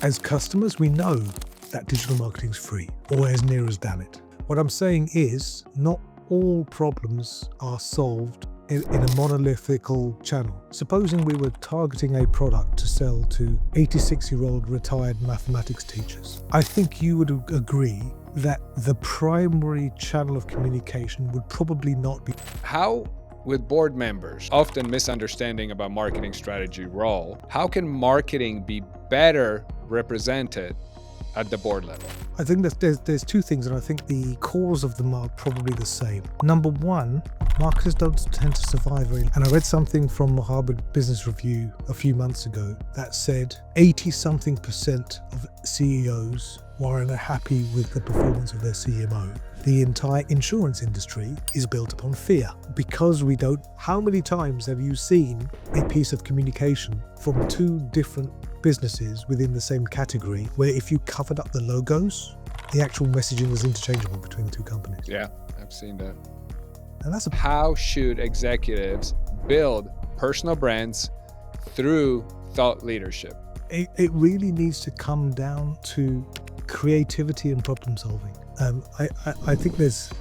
As customers, we know that digital marketing is free, or as near as damn it. What I'm saying is, not all problems are solved in a monolithical channel. Supposing we were targeting a product to sell to 86-year-old retired mathematics teachers, I think you would agree that the primary channel of communication would probably not be. How, with board members often misunderstanding about marketing strategy role, how can marketing be better represented at the board level? I think that there's two things, and I think the cause of them are probably the same. Number one, marketers don't tend to survive very. And I read something from Harvard Business Review a few months ago that said 80-something% of CEOs weren't happy with the performance of their CMO. The entire insurance industry is built upon fear because we don't. How many times have you seen a piece of communication from two different businesses within the same category where if you covered up the logos, the actual messaging was interchangeable between the two companies? Yeah, I've seen that. And that's How should executives build personal brands through thought leadership? It really needs to come down to creativity and problem solving. I think there's.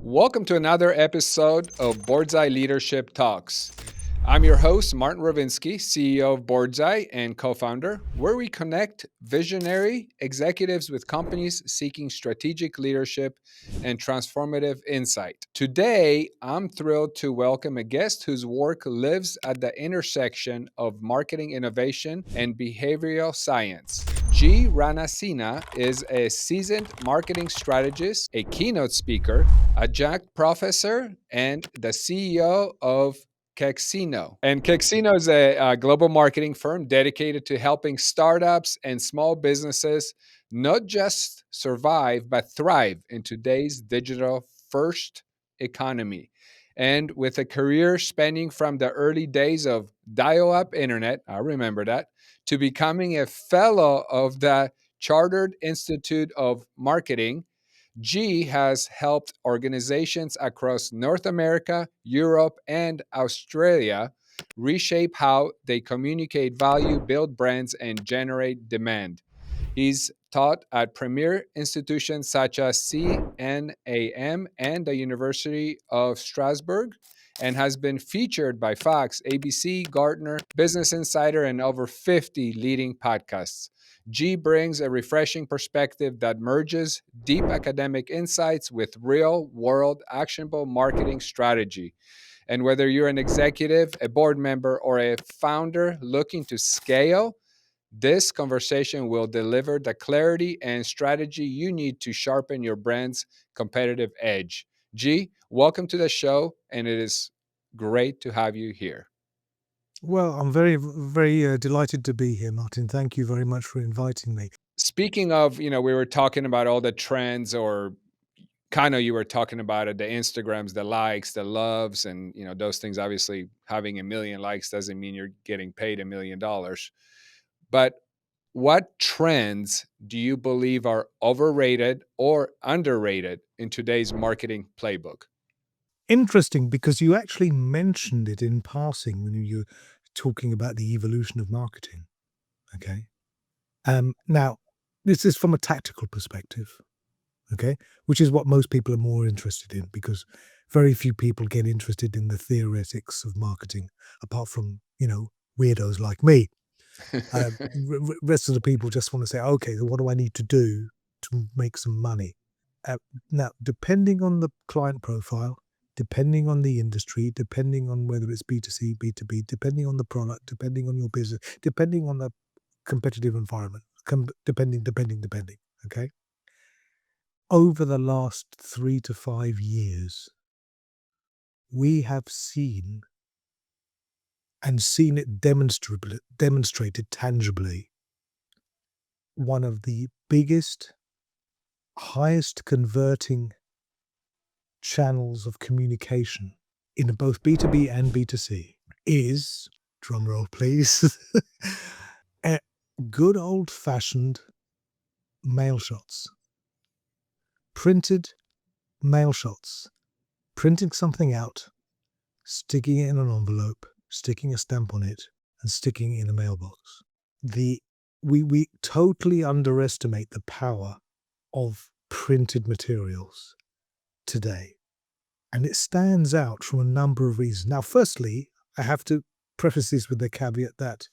Welcome to another episode of Boardsi Leadership Talks. I'm your host, Martin Rowinski, CEO of Boardsi and co-founder, where we connect visionary executives with companies seeking strategic leadership and transformative insight. Today, I'm thrilled to welcome a guest whose work lives at the intersection of marketing innovation and behavioral science. Gee Ranasinha is a seasoned marketing strategist, a keynote speaker, adjunct professor, and the CEO of Kexino. And Kexino is a global marketing firm dedicated to helping startups and small businesses not just survive, but thrive in today's digital-first economy. And with a career spanning from the early days of dial-up internet, I remember that, to becoming a fellow of the Chartered Institute of Marketing, Gee has helped organizations across North America, Europe, and Australia reshape how they communicate value, build brands, and generate demand. He's taught at premier institutions such as CNAM and the University of Strasbourg, and has been featured by Fox, ABC, Gartner, Business Insider, and over 50 leading podcasts. Gee brings a refreshing perspective that merges deep academic insights with real-world actionable marketing strategy. And whether you're an executive, a board member, or a founder looking to scale, this conversation will deliver the clarity and strategy you need to sharpen your brand's competitive edge. Gee, welcome to the show, and it is great to have you here. Well, I'm very, very delighted to be here, Martin. Thank you very much for inviting me. Speaking of, we were talking about all the trends, or kind of you were talking about it, the Instagrams, the likes, the loves, and, those things. Obviously, having 1 million likes doesn't mean you're getting paid $1 million. But what trends do you believe are overrated or underrated in today's marketing playbook? Interesting, because you actually mentioned it in passing when you were talking about the evolution of marketing. Okay. Now, this is from a tactical perspective, okay, which is what most people are more interested in, because very few people get interested in the theoretics of marketing, apart from, weirdos like me. Rest of the people just want to say, okay, so what do I need to do to make some money? Now, depending on the client profile, depending on the industry, depending on whether it's B2C, B2B, depending on the product, depending on your business, depending on the competitive environment, depending, okay? Over the last 3 to 5 years, we have seen it demonstrated tangibly, one of the biggest, highest converting channels of communication in both B2B and B2C is, drumroll please, good old-fashioned mail shots. Printed mail shots, printing something out, sticking it in an envelope, sticking a stamp on it, and sticking it in a mailbox. We totally underestimate the power of printed materials today. And it stands out from a number of reasons. Now, firstly, I have to preface this with the caveat that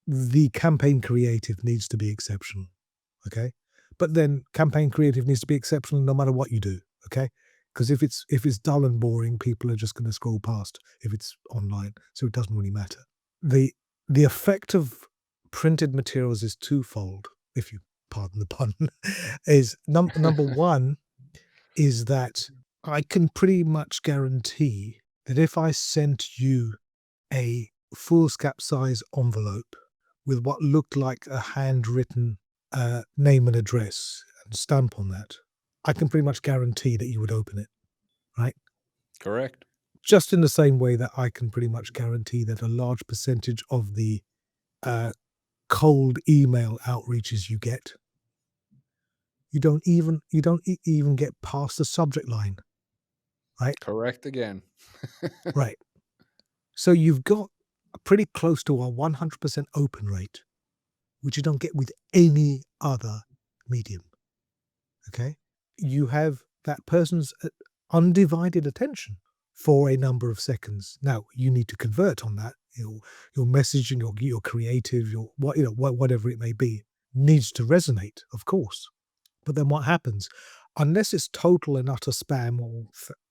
the campaign creative needs to be exceptional, okay? But then campaign creative needs to be exceptional no matter what you do, okay? Because if it's dull and boring, people are just going to scroll past if it's online, so it doesn't really matter. The effect of printed materials is twofold, if you pardon the pun. Is number one is that I can pretty much guarantee that if I sent you a foolscap size envelope with what looked like a handwritten name and address and stamp on that, I can pretty much guarantee that you would open it, right? Correct. Just in the same way that I can pretty much guarantee that a large percentage of the cold email outreaches you get, you don't even get past the subject line, right? Correct again. Right. So you've got pretty close to a 100% open rate, which you don't get with any other medium. Okay? You have that person's undivided attention for a number of seconds. Now, you need to convert on that. Your messaging, your creative, whatever it may be, needs to resonate, of course. But then what happens? Unless it's total and utter spam or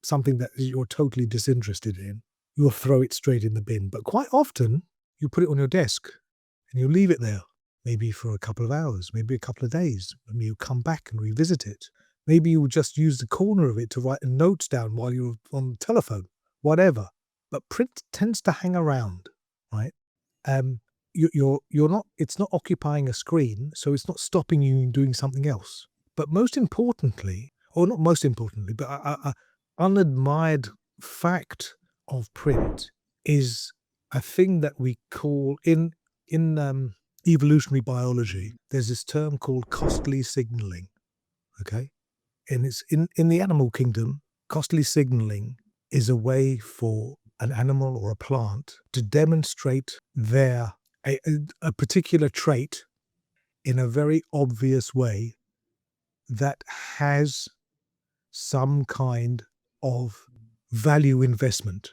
something that you're totally disinterested in, you'll throw it straight in the bin. But quite often, you put it on your desk and you leave it there, maybe for a couple of hours, maybe a couple of days. Maybe you come back and revisit it. Maybe you just use the corner of it to write notes down while you're on the telephone, whatever. But print tends to hang around, right? You're not. It's not occupying a screen, so it's not stopping you in doing something else. But most importantly, or not most importantly, but a unadmired fact of print is a thing that we call in evolutionary biology. There's this term called costly signaling. Okay, and it's in the animal kingdom. Costly signaling is a way for an animal or a plant to demonstrate a particular trait in a very obvious way that has some kind of value investment.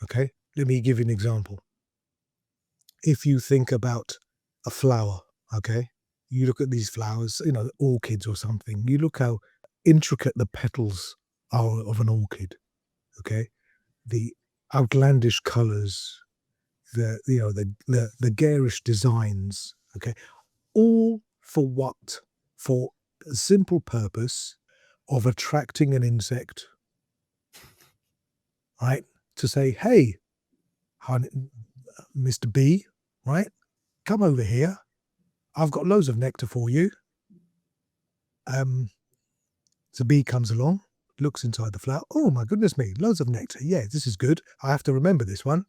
Okay, let me give you an example. If you think about a flower, okay, you look at these flowers, orchids or something, you look how intricate the petals are of an orchid, okay, the outlandish colors, the garish designs, okay, all for what? For the simple purpose of attracting an insect, right? To say, hey, honey, Mr. Bee, right? Come over here. I've got loads of nectar for you. The bee comes along, looks inside the flower. Oh my goodness me, loads of nectar. Yeah, this is good. I have to remember this one.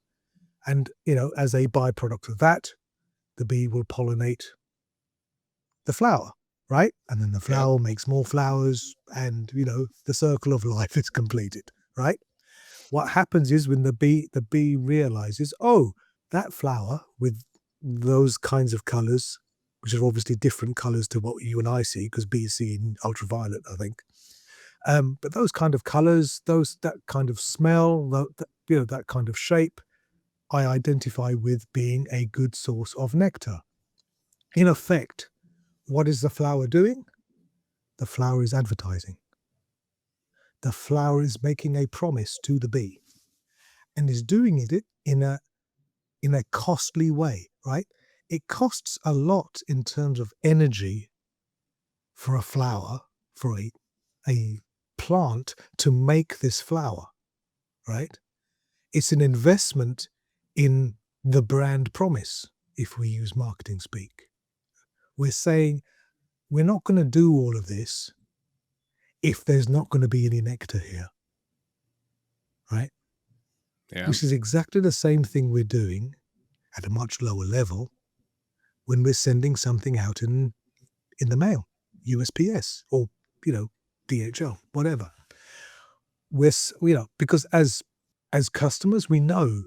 And, as a byproduct of that, the bee will pollinate the flower, right? And then the flower makes more flowers and, the circle of life is completed, right? What happens is when the bee realizes, oh, that flower with those kinds of colors, which are obviously different colors to what you and I see, because bees see in ultraviolet, I think. But those kind of colors, that kind of smell, that kind of shape, I identify with being a good source of nectar. In effect, what is the flower doing? The flower is advertising. The flower is making a promise to the bee and is doing it in a costly way, right? It costs a lot in terms of energy for a flower, for a plant to make this flower, right? It's an investment in the brand promise, if we use marketing speak. We're saying we're not going to do all of this if there's not going to be any nectar here, right? Yeah. Which is exactly the same thing we're doing at a much lower level when we're sending something out in the mail, USPS or, DHL, whatever. because as customers, we know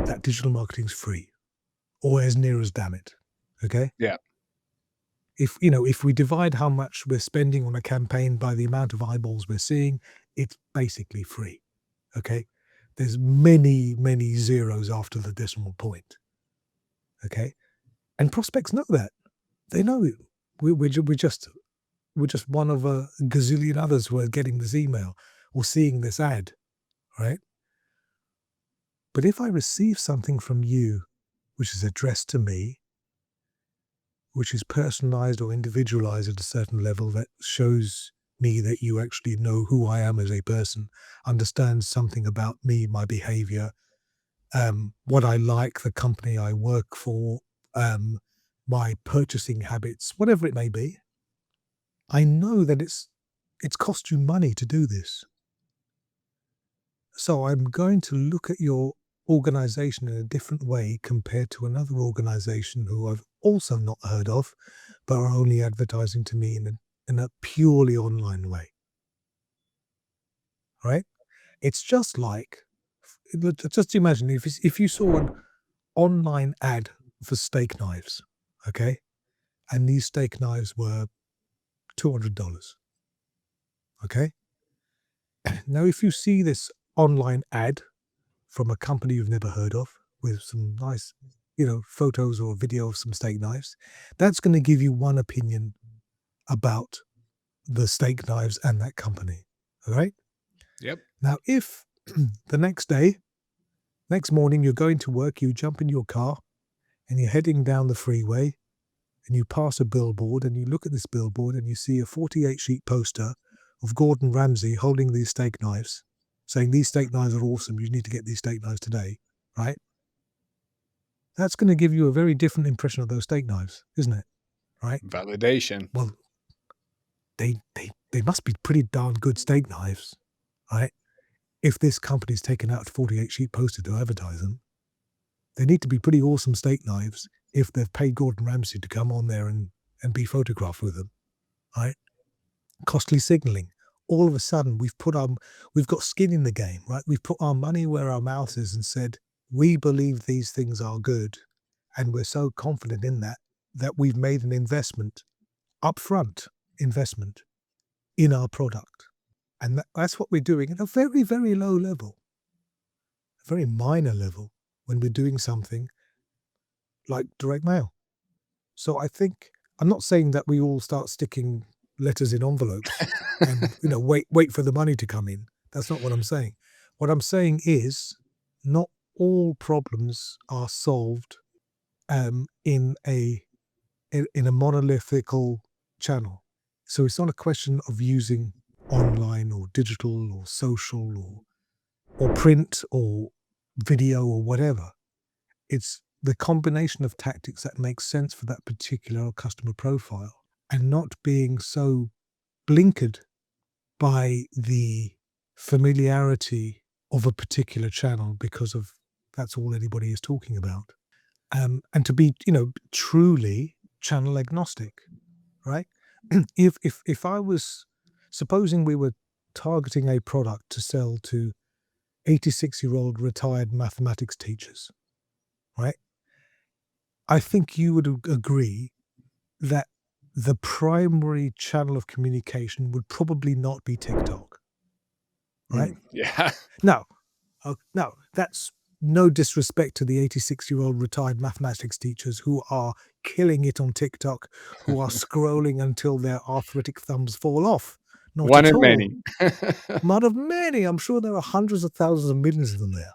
that digital marketing is free or as near as damn it. Okay. Yeah. If we divide how much we're spending on a campaign by the amount of eyeballs we're seeing, it's basically free. Okay. There's many, many zeros after the decimal point. Okay. And prospects know that. They know it. We're just one of a gazillion others who are getting this email or seeing this ad, right? But if I receive something from you which is addressed to me, which is personalized or individualized at a certain level that shows me that you actually know who I am as a person, understand something about me, my behavior, what I like, the company I work for, my purchasing habits, whatever it may be, I know that it's cost you money to do this. So I'm going to look at your organization in a different way compared to another organization who I've also not heard of, but are only advertising to me in a purely online way. Right? It's just like, just imagine if you saw an online ad for steak knives, okay? And these steak knives were $200, okay? Now, if you see this online ad from a company you've never heard of with some nice, photos or video of some steak knives, that's going to give you one opinion about the steak knives and that company. All right. Yep. Now, if the next morning, you're going to work, you jump in your car and you're heading down the freeway and you pass a billboard and you look at this billboard and you see a 48-sheet poster of Gordon Ramsay holding these steak knives, saying these steak knives are awesome, you need to get these steak knives today, right? That's going to give you a very different impression of those steak knives, isn't it? Right? Validation. Well, they must be pretty darn good steak knives, right? If this company's taken out a 48-sheet poster to advertise them, they need to be pretty awesome steak knives if they've paid Gordon Ramsay to come on there and be photographed with them, right? Costly signaling. All of a sudden, we've got skin in the game, right? We've put our money where our mouth is and said, we believe these things are good. And we're so confident in that we've made an investment, upfront investment in our product. And that's what we're doing at a very, very low level, a very minor level when we're doing something like direct mail. So I think, I'm not saying that we all start sticking letters in envelopes and wait for the money to come in. That's not what I'm saying. What I'm saying is not all problems are solved in a monolithical channel. So it's not a question of using online or digital or social or print or video or whatever. It's the combination of tactics that makes sense for that particular customer profile and not being so blinkered by the familiarity of a particular channel because of that's all anybody is talking about. And to be, truly channel agnostic, right? If I was, supposing we were targeting a product to sell to 86-year-old retired mathematics teachers, right? I think you would agree that the primary channel of communication would probably not be TikTok, right? Yeah. Now, that's no disrespect to the 86-year-old retired mathematics teachers who are killing it on TikTok, who are scrolling until their arthritic thumbs fall off. Not One at in all. many. One of many. I'm sure there are hundreds of thousands and millions of them there.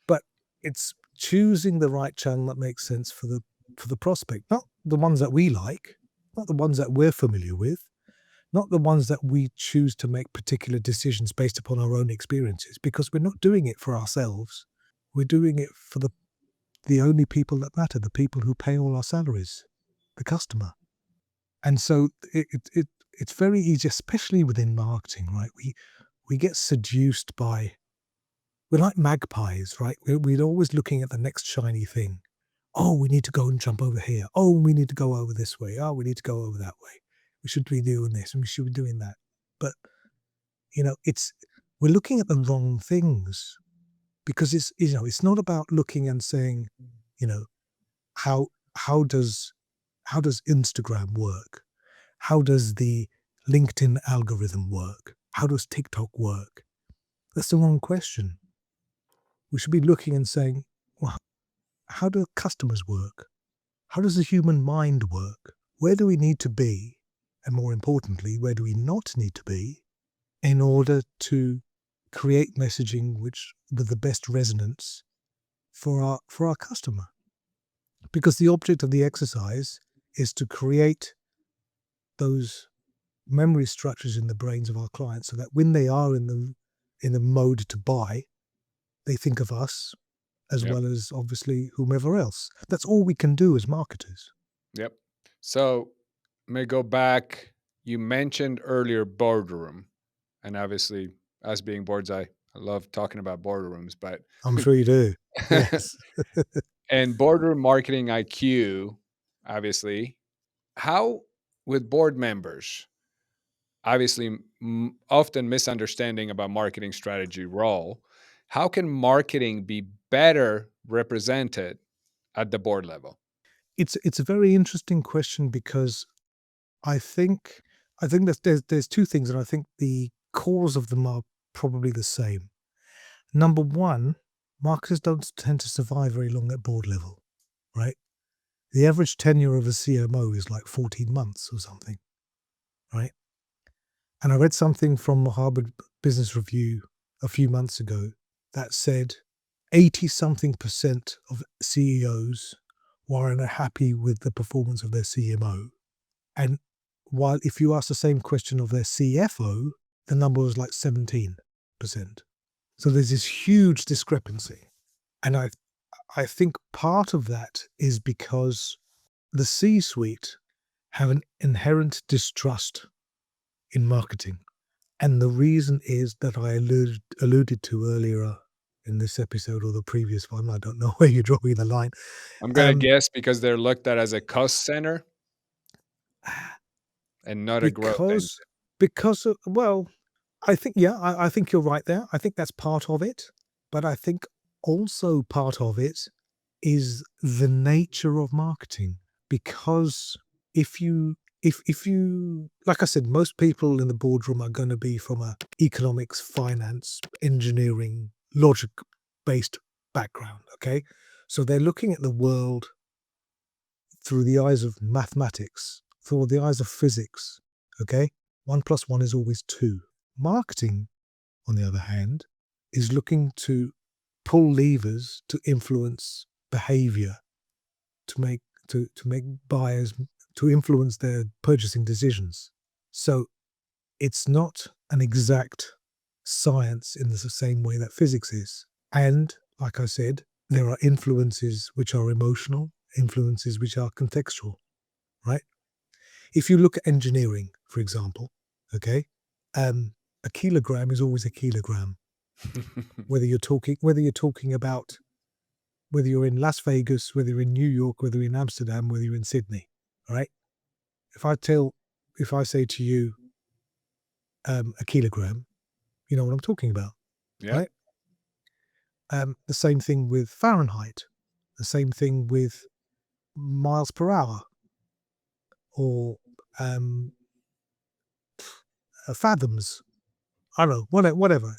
But it's choosing the right channel that makes sense for the prospect, not the ones that we like, not the ones that we're familiar with, not the ones that we choose to make particular decisions based upon our own experiences, because we're not doing it for ourselves. We're doing it for the only people that matter, the people who pay all our salaries, the customer. And so it's very easy, especially within marketing, right? We get seduced by, we're like magpies, right? We're always looking at the next shiny thing. Oh, we need to go and jump over here. Oh, we need to go over this way. Oh, we need to go over that way. We should be doing this and we should be doing that. But, we're looking at the wrong things, because it's not about looking and saying, you know, how how does Instagram work? How does the LinkedIn algorithm work? How does TikTok work? That's the wrong question. We should be looking and saying, well, how do customers work? How does the human mind work? Where do we need to be? And more importantly, where do we not need to be in order to create messaging which with the best resonance for our customer? Because the object of the exercise is to create those memory structures in the brains of our clients so that when they are in the mode to buy, they think of us as Yep. well as obviously whomever else. That's all we can do as marketers. Yep. So may go back. You mentioned earlier boardroom, and obviously, us being boards, I love talking about boardrooms, but I'm sure you do. Yes. and boardroom marketing IQ, obviously, how with board members, obviously, often misunderstanding about marketing strategy role. How can marketing be better represented at the board level? It's a very interesting question because I think that there's two things, and I think the cause of them are probably the same. Number one, marketers don't tend to survive very long at board level, right? The average tenure of a CMO is like 14 months or something, right? And I read something from Harvard Business Review a few months ago that said 80 something percent of CEOs were unhappy with the performance of their CMO. And while if you ask the same question of their CFO, the number was like 17%. So there's this huge discrepancy. And I think part of that is because the C-suite have an inherent distrust in marketing. And the reason is that I alluded to earlier in this episode or the previous one. I don't know where you're drawing the line. I'm gonna Um, guess because they're looked at as a cost center and not a growth engine. because well, I think I think you're right there. I think that's part of it, but I think also part of it is the nature of marketing. Because if you like I said, most people in the boardroom are going to be from a economics, finance, engineering, logic based background. Okay, so they're looking at the world through the eyes of mathematics, through the eyes of physics. Okay, 1 + 1 is always 2. Marketing, on the other hand, is looking to pull levers to influence behavior, to make buyers, to influence their purchasing decisions. So it's not an exact science in the same way that physics is. And like I said, there are influences which are emotional, influences which are contextual, right? If you look at engineering, for example, okay, a kilogram is always a kilogram. Whether you're talking about whether you're in Las Vegas, whether you're in New York, whether you're in Amsterdam, whether you're in Sydney, all right? If I say to you, a kilogram, you know what I'm talking about, Yep. right? The same thing with Fahrenheit, the same thing with miles per hour or um, fathoms. I don't know, whatever. Whatever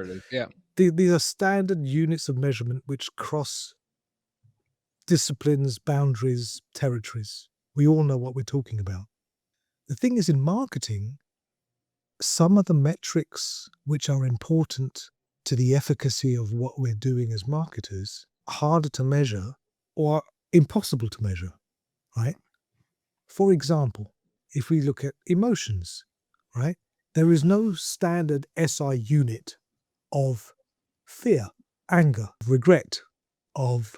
it is. Yeah. These are standard units of measurement which cross disciplines, boundaries, territories. We all know what we're talking about. The thing is, in marketing, some of the metrics which are important to the efficacy of what we're doing as marketers are harder to measure or impossible to measure, right? For example, if we look at emotions, right? There is no standard SI unit of fear, anger, regret, of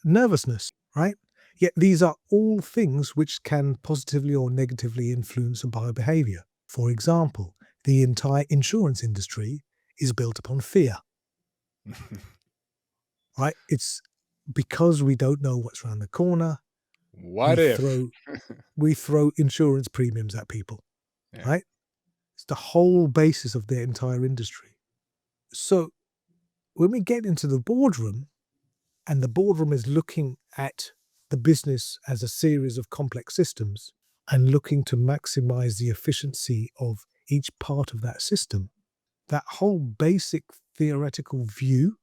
nervousness, right? Yet these are all things which can positively or negatively influence a buyer behavior. For example, the entire insurance industry is built upon fear, right? It's because we don't know what's around the corner, we What if? throw we throw insurance premiums at people, Yeah. right? It's the whole basis of their entire industry. So when we get into the boardroom, and the boardroom is looking at the business as a series of complex systems and looking to maximize the efficiency of each part of that system, that whole basic theoretical view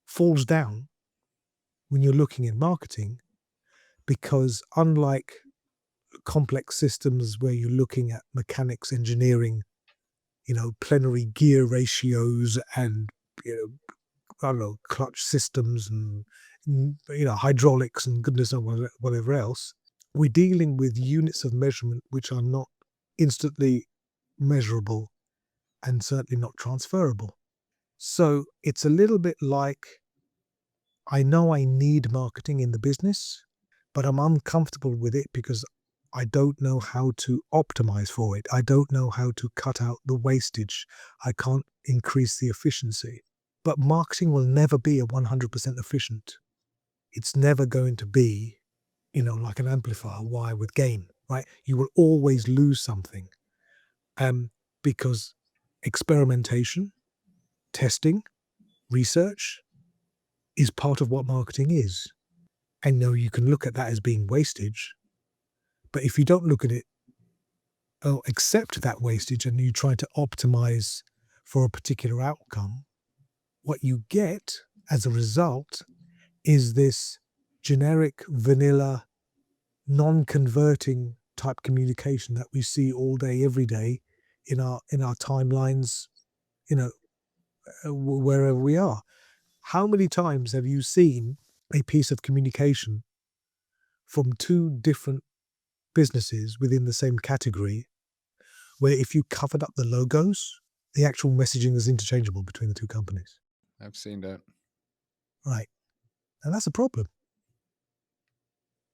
falls down when you're looking at marketing, because unlike complex systems where you're looking at mechanics, engineering, plenary gear ratios and, you know, I don't know, clutch systems and, hydraulics and goodness knows whatever else, we're dealing with units of measurement which are not instantly measurable and certainly not transferable. So it's a little bit like, I know I need marketing in the business, but I'm uncomfortable with it because I don't know how to optimize for it. I don't know how to cut out the wastage. I can't increase the efficiency. But marketing will never be a 100% efficient. It's never going to be, like an amplifier wire with gain, right? You will always lose something, because experimentation, testing, research is part of what marketing is. And no, you can look at that as being wastage, but if you don't look at it or accept that wastage and you try to optimize for a particular outcome, what you get as a result is this generic, vanilla, non-converting type communication that we see all day, every day in our timelines, wherever we are. How many times have you seen a piece of communication from two different businesses within the same category, where if you covered up the logos, the actual messaging is interchangeable between the two companies? I've seen that. Right. And that's a problem.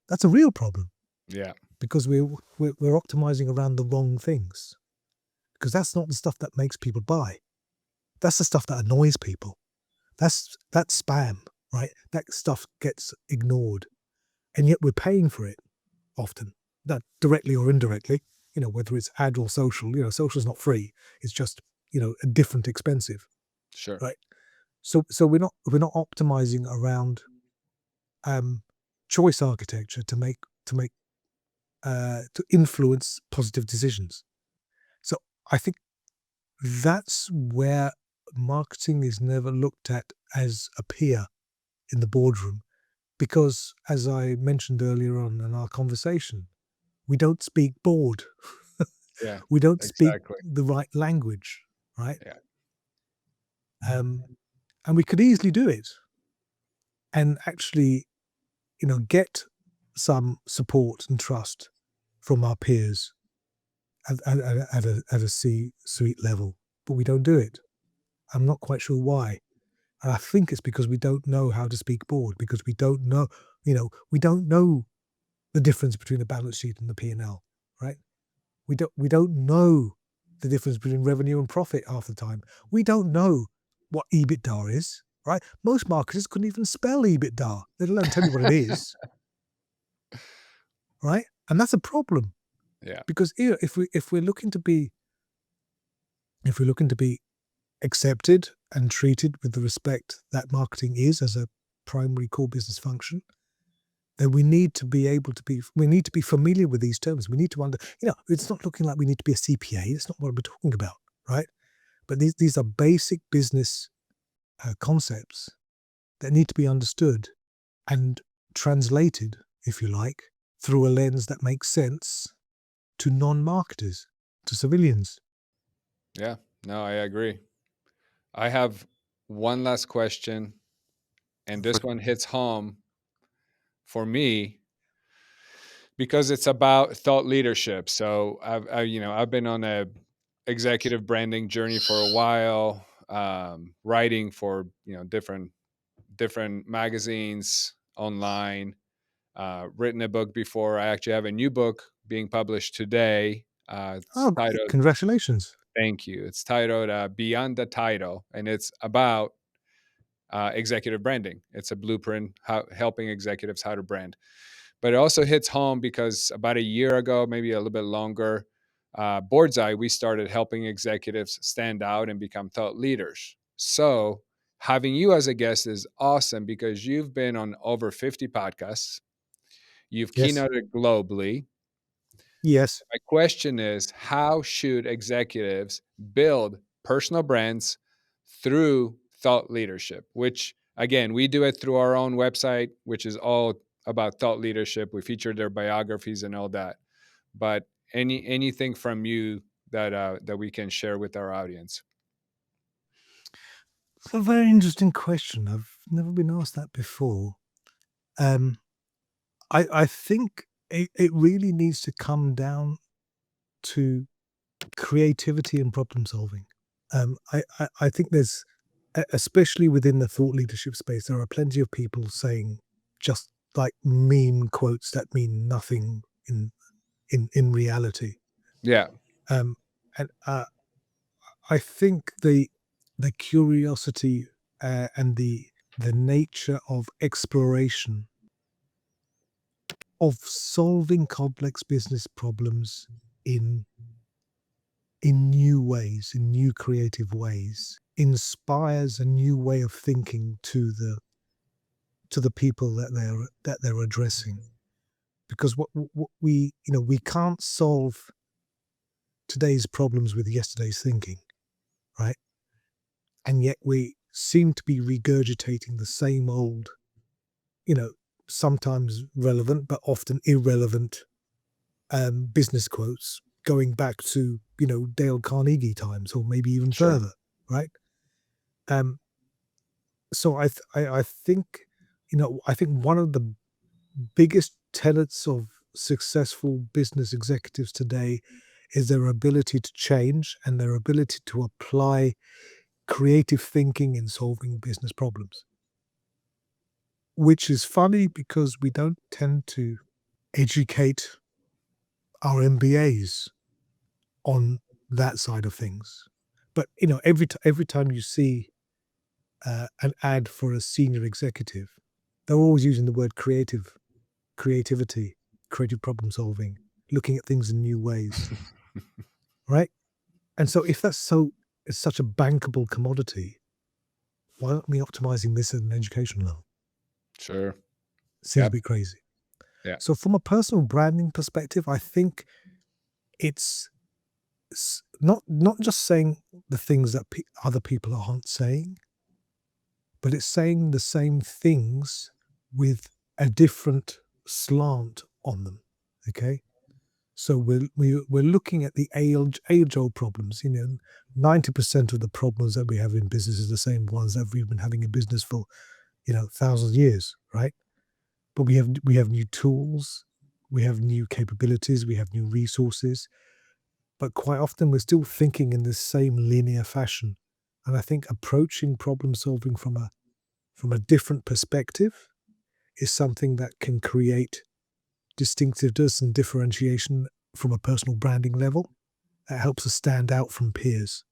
That's a real problem, Yeah. because we're optimizing around the wrong things, because that's not the stuff that makes people buy. That's the stuff that annoys people. That's spam, right? That stuff gets ignored, and yet we're paying for it often, that directly or indirectly. Whether it's ad or social. Social is not free. It's just a different expensive, Sure. right? So we're not optimizing around choice architecture to influence positive decisions. So I think that's where marketing is never looked at as a peer in the boardroom, because, as I mentioned earlier on in our conversation, we don't speak board. Yeah. We don't speak Exactly. the right language, right? Yeah. And we could easily do it and actually, get some support and trust from our peers at a C-suite level, but we don't do it. I'm not quite sure why. And I think it's because we don't know how to speak board, because we don't know, we don't know the difference between the balance sheet and the P&L, right? We don't know the difference between revenue and profit half the time. We don't know what EBITDA is, right? Most marketers couldn't even spell EBITDA, let alone tell you what it is, right? And that's a problem, Yeah. because if we're looking to be accepted and treated with the respect that marketing is as a primary core business function, then we need to be familiar with these terms. We need to it's not looking like we need to be a CPA. That's not what we're talking about, right? But these are basic business concepts that need to be understood and translated, if you like, through a lens that makes sense to non-marketers, to civilians. Yeah. No, I agree. I have one last question, and this one hits home for me because it's about thought leadership. So I've been on a executive branding journey for a while, writing for different magazines online, written a book before. I actually have a new book being published today. It's Oh, great. titled Congratulations. Thank you. It's titled Beyond the Title, and it's about executive branding. It's a blueprint helping executives how to brand. But it also hits home because about a year ago, maybe a little bit longer, Boardsi, we started helping executives stand out and become thought leaders. So having you as a guest is awesome because you've been on over 50 podcasts. You've Yes. keynoted globally. Yes. My question is, how should executives build personal brands through thought leadership? Which, again, we do it through our own website, which is all about thought leadership. We feature their biographies and all that. But anything from you that we can share with our audience? It's a very interesting question. I've never been asked that before. Um, I think it really needs to come down to creativity and problem solving. I think there's, especially within the thought leadership space, there are plenty of people saying just like meme quotes that mean nothing in reality. Yeah, Um, and I think the curiosity and the nature of exploration of solving complex business problems in new ways, in new creative ways, inspires a new way of thinking to the people that they're addressing. Because what we we can't solve today's problems with yesterday's thinking, right? And yet we seem to be regurgitating the same old, you know, sometimes relevant but often irrelevant business quotes going back to Dale Carnegie times or maybe even sure. further, right? Um, so I think I think one of the biggest tenets of successful business executives today is their ability to change and their ability to apply creative thinking in solving business problems. Which is funny because we don't tend to educate our MBAs on that side of things. But every time you see an ad for a senior executive, they're always using the word creativity, creative problem solving, looking at things in new ways, right? And so if it's such a bankable commodity, why aren't we optimizing this at an education level? Sure. Seems a Yep. bit crazy. Yeah. So from a personal branding perspective, I think it's not just saying the things that other people aren't saying, but it's saying the same things with a different slant on them. Okay, so we're looking at the age old problems. 90% of the problems that we have in business is the same ones that we've been having in business for thousands of years, right? But we have new tools, we have new capabilities, we have new resources, but quite often we're still thinking in this same linear fashion. And I think approaching problem solving from a different perspective is something that can create distinctiveness and differentiation from a personal branding level that helps us stand out from peers.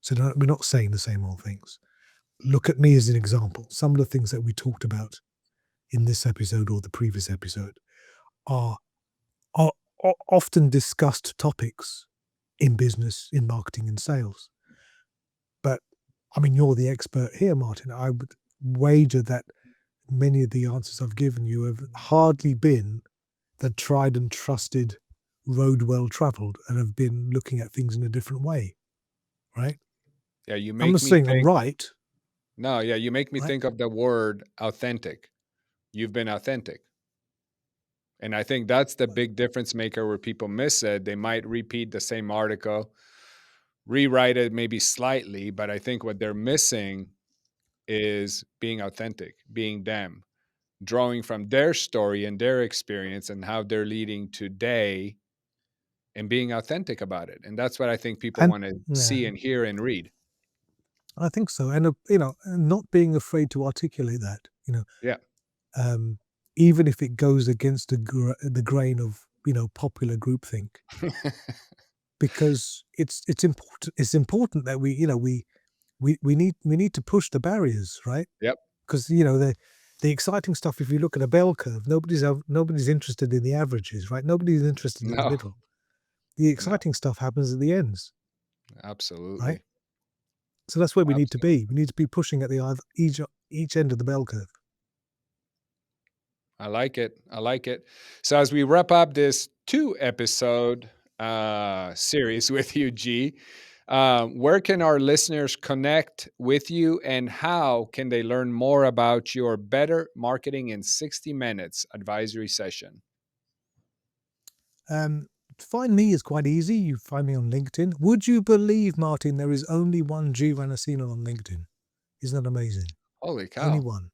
So we're not saying the same old things. Look at me as an example. Some of the things that we talked about in this episode or the previous episode are are often discussed topics in business, in marketing and sales. But I mean, you're the expert here, Martin. I would wager that many of the answers I've given you have hardly been the tried and trusted road well traveled and have been looking at things in a different way, right? Yeah, you I'm not make me saying I'm think. right, No, yeah, you make me right? think of the word authentic. You've been authentic. And I think that's the big difference maker where people miss it. They might repeat the same article, rewrite it maybe slightly, but I think what they're missing is being authentic, being them, drawing from their story and their experience and how they're leading today and being authentic about it. And that's what I think people And want to yeah, see and hear and read. I think so. And and not being afraid to articulate that, Yeah. um, even if it goes against the grain of popular groupthink, because it's important. It's important that we need to push the barriers, right? Yep. Because the exciting stuff. If you look at a bell curve, nobody's interested in the averages, right? Nobody's interested in the No. middle. The No, exciting stuff happens at the ends, right? absolutely. So that's where we need to Absolutely. be. We need to be pushing at each end of the bell curve. I like it. I like it. So as we wrap up this 2-episode series with you, G, where can our listeners connect with you, and how can they learn more about your Better Marketing in 60 Minutes advisory session? To find me is quite easy. You find me on LinkedIn. Would you believe, Martin, there is only one Gee Ranasinha on LinkedIn? Isn't that amazing? Holy Only cow. one.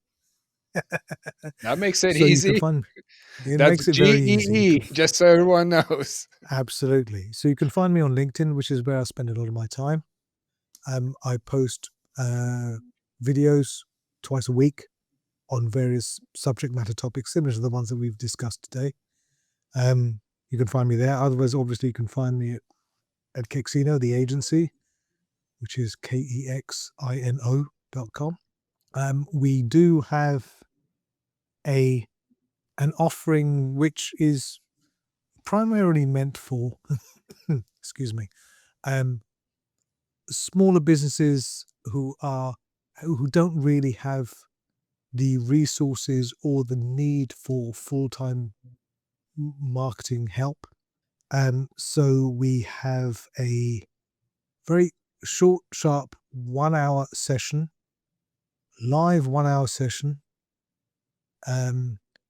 That makes it So you can easy. find it That's makes it very easy. GEE, just so everyone knows. Absolutely. So you can find me on LinkedIn, which is where I spend a lot of my time. I post videos twice a week on various subject matter topics, similar to the ones that we've discussed today. You can find me there. Otherwise, obviously, you can find me at Kexino, the agency, which is KEXINO.com. We do have an offering which is primarily meant for, excuse me, smaller businesses who don't really have the resources or the need for full-time marketing help. So we have a very short, sharp 1 hour session, live 1 hour session,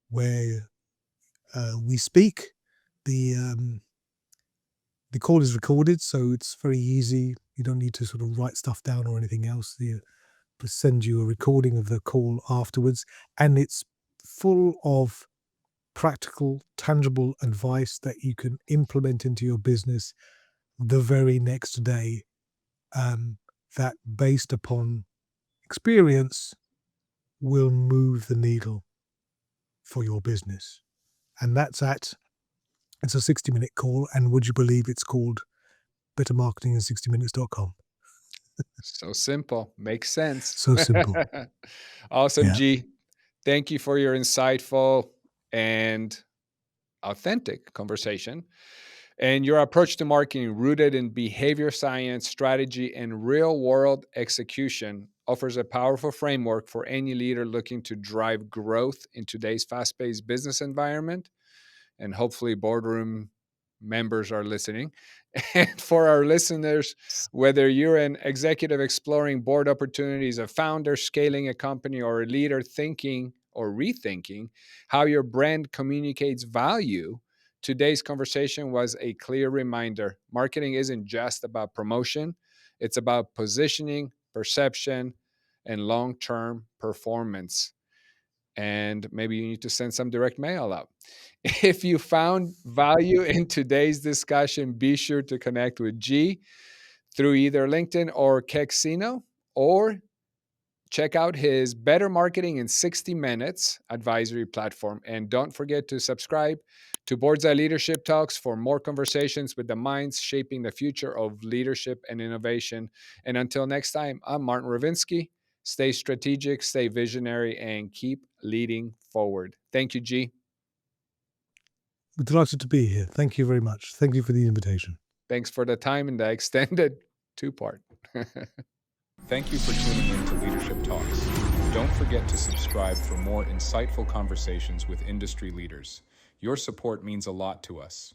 where we speak. The call is recorded, so it's very easy. You don't need to sort of write stuff down or anything else. They send you a recording of the call afterwards, and it's full of practical, tangible advice that you can implement into your business the very next day, that, based upon experience, will move the needle for your business. And it's a 60-minute call, and would you believe it's called bettermarketinginSixtyminutes.com. So simple. Makes sense. So simple. Awesome, Yeah. G. Thank you for your insightful and authentic conversation. And your approach to marketing, rooted in behavior science, strategy, and real world execution, offers a powerful framework for any leader looking to drive growth in today's fast paced business environment. And hopefully, boardroom members are listening. And for our listeners, whether you're an executive exploring board opportunities, a founder scaling a company, or a leader thinking or rethinking how your brand communicates value, today's conversation was a clear reminder. Marketing isn't just about promotion, it's about positioning, perception, and long term performance. And maybe you need to send some direct mail out. If you found value in today's discussion, be sure to connect with G through either LinkedIn or Kexino, or check out his Better Marketing in 60 Minutes advisory platform. And don't forget to subscribe to Boardsi Leadership Talks for more conversations with the minds shaping the future of leadership and innovation. And until next time, I'm Martin Rowinski. Stay strategic, stay visionary, and keep leading forward. Thank you, G. We're delighted to be here. Thank you very much. Thank you for the invitation. Thanks for the time in the extended 2-part. Thank you for tuning in to Leadership Talks. Don't forget to subscribe for more insightful conversations with industry leaders. Your support means a lot to us.